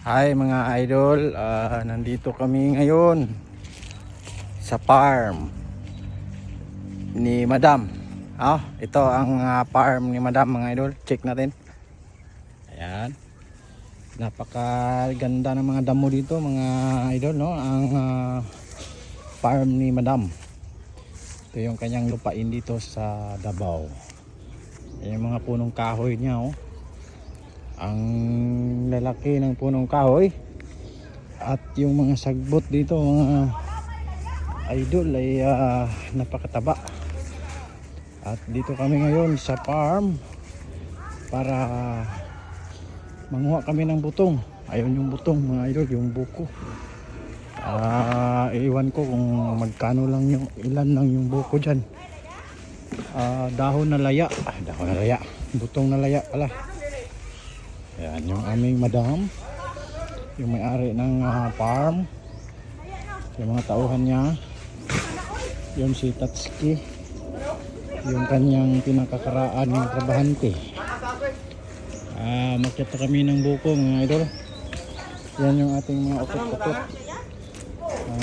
Hi mga idol, nandito kami ngayon sa farm ni Madam. Ito ang farm ni Madam mga idol. Check natin. Ayan. Napakaganda ng mga damo dito mga idol, no? Ang farm ni Madam. Ito yung kanyang lupain dito sa Davao. Ayan yung mga punong kahoy niya, oh. Ang lalaki ng punong kahoy at yung mga sagbot dito mga idol ay napakataba. At dito kami ngayon sa farm para manguha kami ng butong. Ayun yung butong mga idol, yung buko. Iwan ko kung magkano lang yung ilan lang yung buko dyan. Dahon na laya, butong na laya pala. Ayan yung aming madam, yung may-ari ng farm, yung mga tauhan niya, yung si Tatsuki, yung kanyang pinakakaraan ng trabahante. Makita kami ng buko mga idol. Yan yung ating mga utot-utot,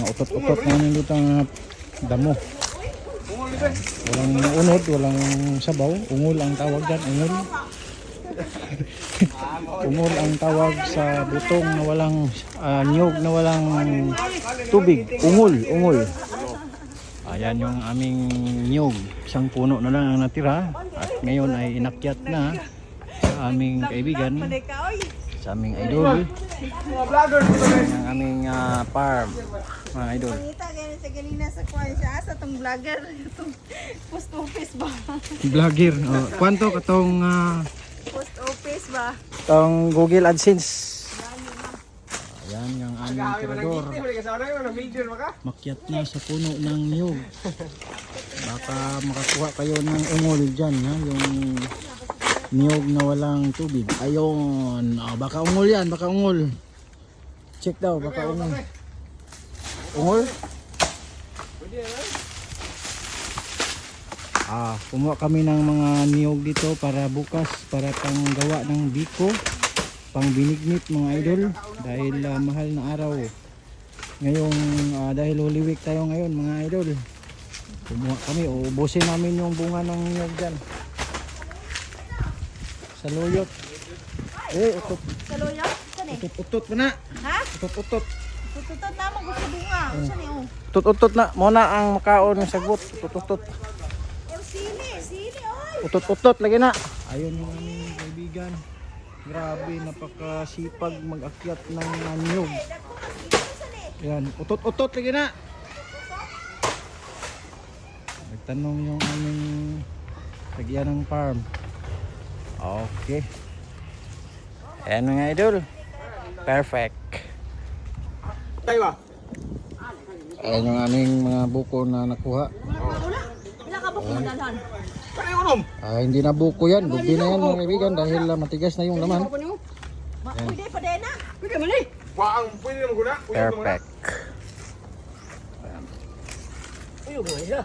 utot-utot namin dito ang damo. Walang unod, walang sabaw, ungol ang tawag dyan, ungol. Ungol ang tawag sa butong na walang niyog, na walang tubig. Ungol. Ayan yung aming niyog. Isang puno na lang ang natira. At ngayon ay inakyat na sa aming kaibigan, sa aming idol, ang aming farm, mga idol. Pangita ganyan sa ganina sa kwan siya sa tong vlogger, itong post office ba? Vlogger. Kwanto katong Post office ba? itong Google AdSense. Ayan yung aming tirador. Makyat na sa puno ng niyog. Baka makakuha kayo ng ungol dyan, ha? Yung niyog na walang tubig. Ayun. Baka ungol yan, baka ungol. Check daw, baka ungol. Ungol? Kumuha kami ng mga niyog dito para bukas, para pang gawa ng biko, pang binignit mga idol, dahil mahal na araw ngayong dahil Holy Week tayo ngayon mga idol. Kumuha kami, ubusin namin yung bunga ng niyog dyan sa luyot. Utot. Sa loya? Saan eh? Utot mo na. Ha? Utot. Tututot na mo gusto bunga. Saan eh oh? Utot na. Muna ang makaon ng sagot. Utot. Yung sili oy. Utot lagi na. Ayun yung aming kaibigan. Grabe, napakasipag mag-akyat ng niyog. Yan, utot lagi na. Nagtanong yung aming tagyan ng farm. Okay. Ayan mga idol. Perfect. Ayan yung aming mga buko na nakuha. Wala ka buko na dalhan. Hindi na buko yan. Gubi na yan mga kaibigan dahil matigas na yung laman. Pwede pa din na. Pwede man eh. Pwede naman guna. Perfect. Uyo mo isa.